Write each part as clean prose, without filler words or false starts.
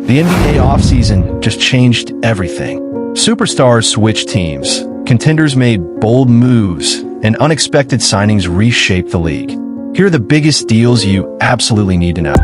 The NBA offseason just changed everything. Superstars switched teams, contenders made bold moves, and unexpected signings reshaped the league. Here are the biggest deals you absolutely need to know.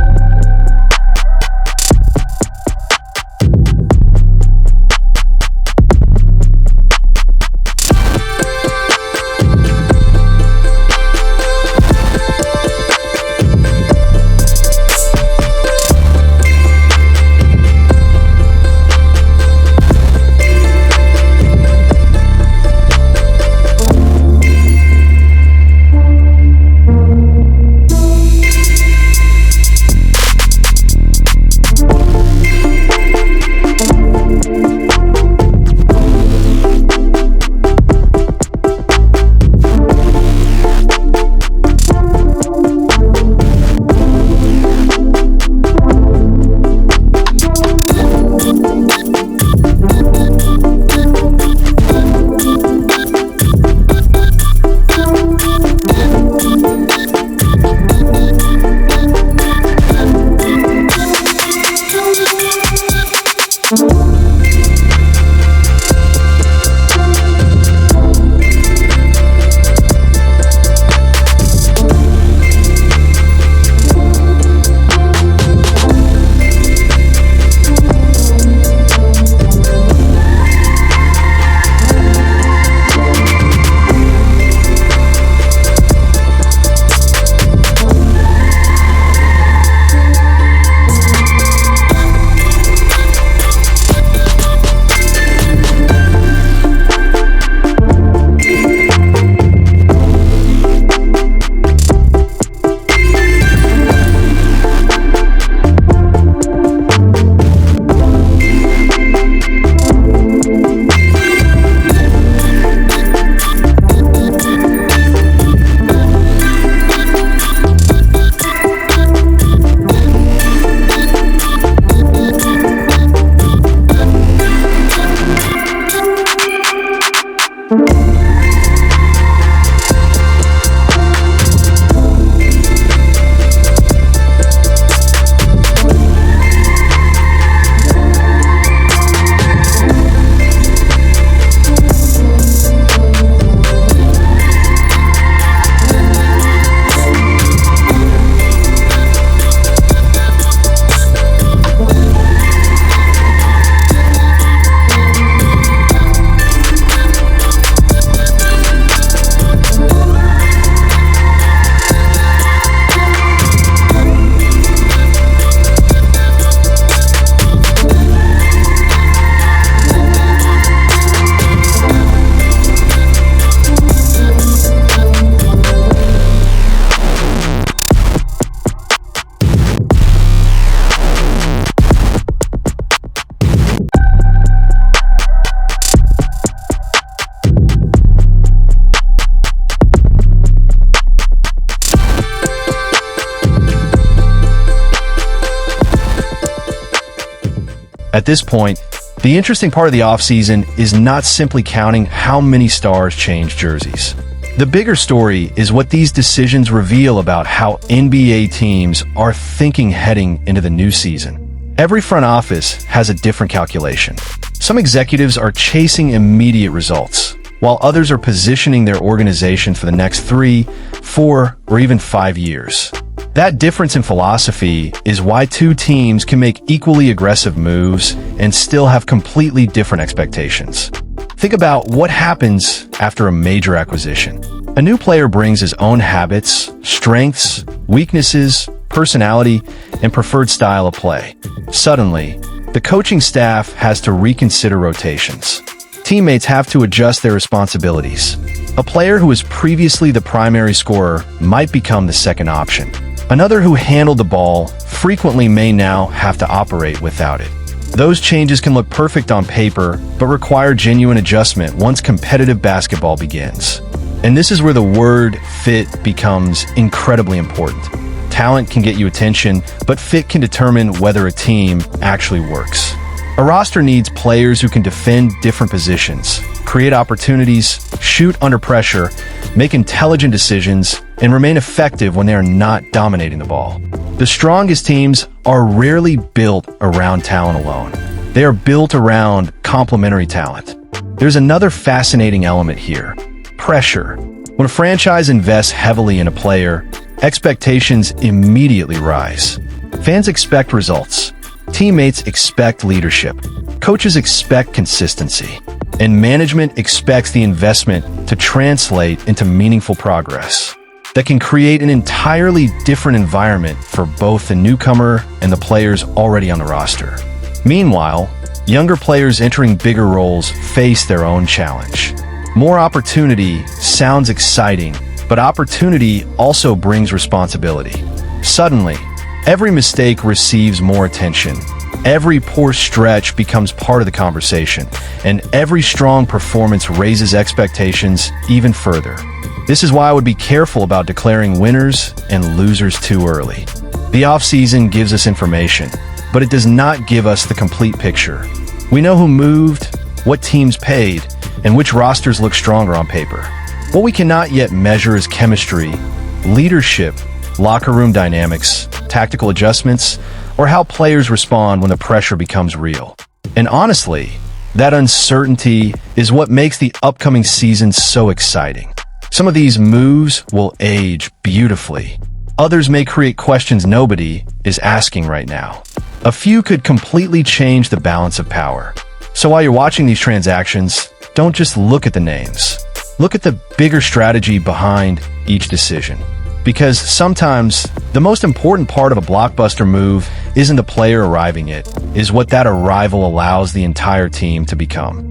At this point, the interesting part of the offseason is not simply counting how many stars change jerseys. The bigger story is what these decisions reveal about how NBA teams are thinking heading into the new season. Every front office has a different calculation. Some executives are chasing immediate results, while others are positioning their organization for the next 3, 4, or even 5 years. That difference in philosophy is why two teams can make equally aggressive moves and still have completely different expectations. Think about what happens after a major acquisition. A new player brings his own habits, strengths, weaknesses, personality, and preferred style of play. Suddenly, the coaching staff has to reconsider rotations. Teammates have to adjust their responsibilities. A player who was previously the primary scorer might become the second option. Another who handled the ball frequently may now have to operate without it. Those changes can look perfect on paper, but require genuine adjustment once competitive basketball begins. And this is where the word fit becomes incredibly important. Talent can get you attention, but fit can determine whether a team actually works. A roster needs players who can defend different positions, create opportunities, shoot under pressure, make intelligent decisions, and remain effective when they are not dominating the ball. The strongest teams are rarely built around talent alone. They are built around complementary talent. There's another fascinating element here: pressure. When a franchise invests heavily in a player, expectations immediately rise. Fans expect results. Teammates expect leadership. Coaches expect consistency. And management expects the investment to translate into meaningful progress that can create an entirely different environment for both the newcomer and the players already on the roster. Meanwhile, younger players entering bigger roles face their own challenge. More opportunity sounds exciting, but opportunity also brings responsibility. Suddenly, every mistake receives more attention. Every poor stretch becomes part of the conversation, and every strong performance raises expectations even further. This is why I would be careful about declaring winners and losers too early. The offseason gives us information, but it does not give us the complete picture. We know who moved, what teams paid, and which rosters look stronger on paper. What we cannot yet measure is chemistry, leadership, locker room dynamics, tactical adjustments, or how players respond when the pressure becomes real. And honestly, that uncertainty is what makes the upcoming season so exciting. Some of these moves will age beautifully. Others may create questions nobody is asking right now. A few could completely change the balance of power. So while you're watching these transactions, don't just look at the names. Look at the bigger strategy behind each decision. Because sometimes the most important part of a blockbuster move isn't the player arriving, it is what that arrival allows the entire team to become.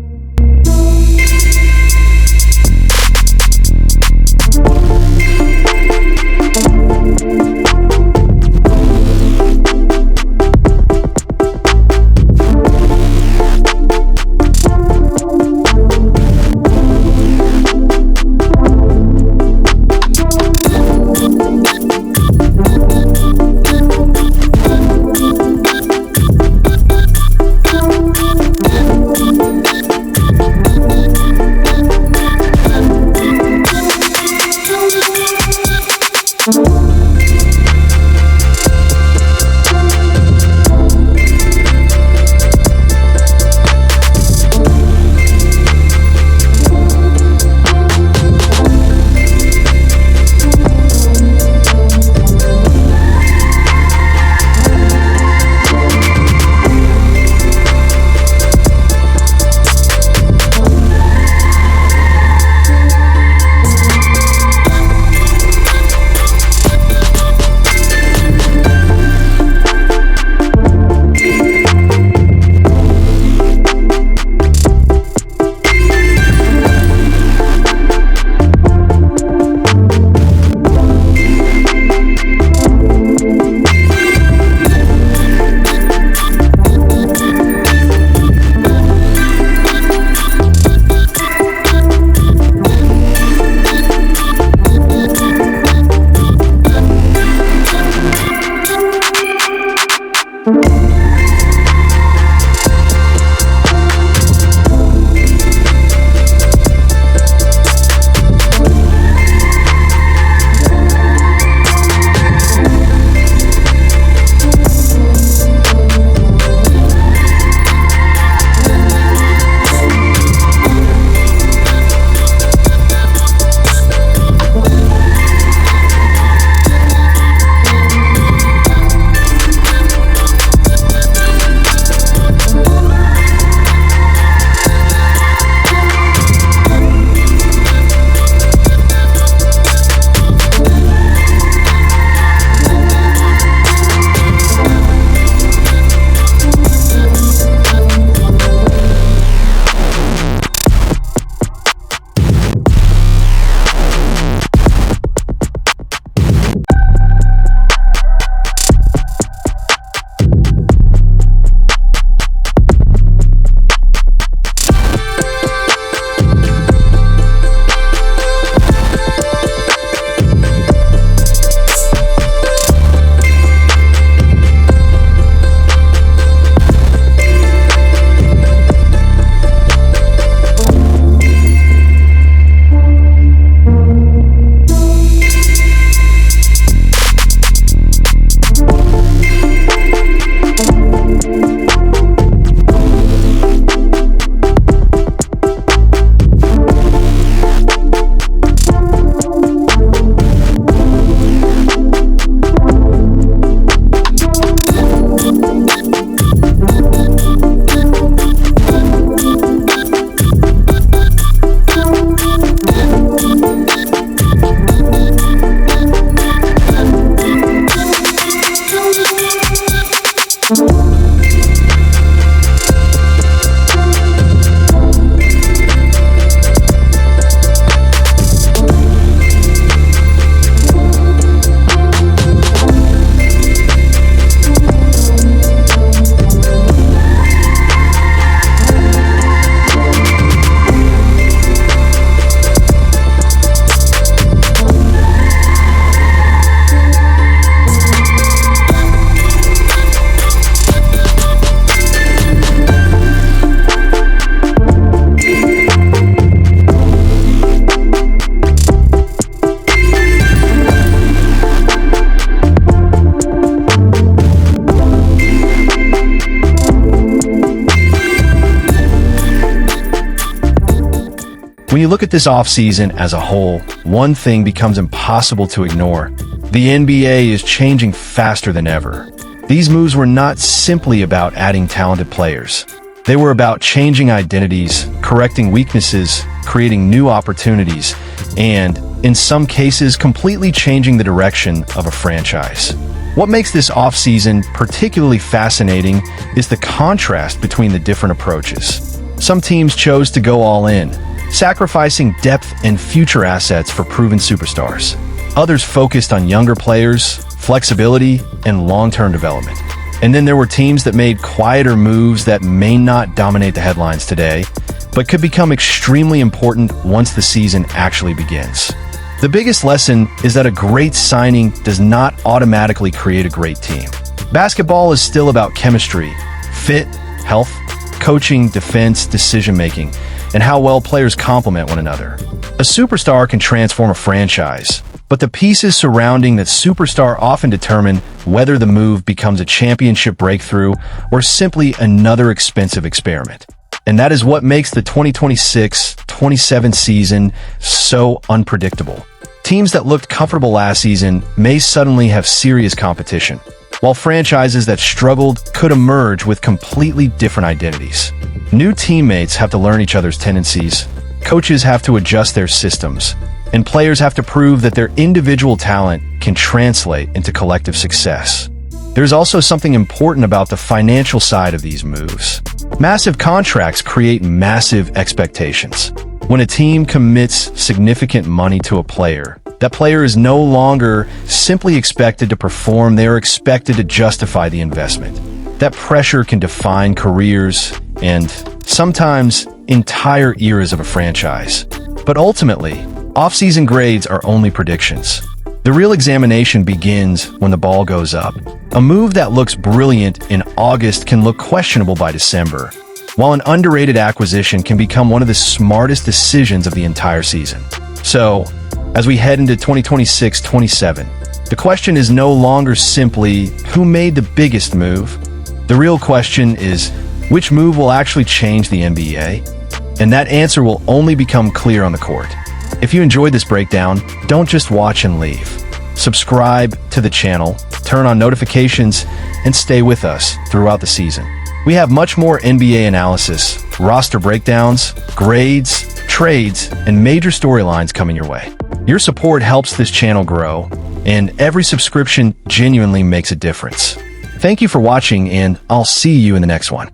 When you look at this offseason as a whole, one thing becomes impossible to ignore. The NBA is changing faster than ever. These moves were not simply about adding talented players. They were about changing identities, correcting weaknesses, creating new opportunities, and, in some cases, completely changing the direction of a franchise. What makes this offseason particularly fascinating is the contrast between the different approaches. Some teams chose to go all in, sacrificing depth and future assets for proven superstars. Others focused on younger players, flexibility, and long-term development. And then there were teams that made quieter moves that may not dominate the headlines today, but could become extremely important once the season actually begins. The biggest lesson is that a great signing does not automatically create a great team. Basketball is still about chemistry, fit, health, coaching, defense, decision-making, and how well players complement one another. A superstar can transform a franchise, but the pieces surrounding that superstar often determine whether the move becomes a championship breakthrough or simply another expensive experiment. And that is what makes the 2026-27 season so unpredictable. Teams that looked comfortable last season may suddenly have serious competition, while franchises that struggled could emerge with completely different identities. New teammates have to learn each other's tendencies, coaches have to adjust their systems, and players have to prove that their individual talent can translate into collective success. There's also something important about the financial side of these moves. Massive contracts create massive expectations. When a team commits significant money to a player, that player is no longer simply expected to perform, they are expected to justify the investment. That pressure can define careers and sometimes entire eras of a franchise. But ultimately, off-season grades are only predictions. The real examination begins when the ball goes up. A move that looks brilliant in August can look questionable by December, while an underrated acquisition can become one of the smartest decisions of the entire season. So, as we head into 2026-27, the question is no longer simply who made the biggest move. The real question is which move will actually change the NBA? And that answer will only become clear on the court. If you enjoyed this breakdown, don't just watch and leave. Subscribe to the channel, turn on notifications, and stay with us throughout the season. We have much more NBA analysis, roster breakdowns, grades, trades, and major storylines coming your way. Your support helps this channel grow, and every subscription genuinely makes a difference. Thank you for watching, and I'll see you in the next one.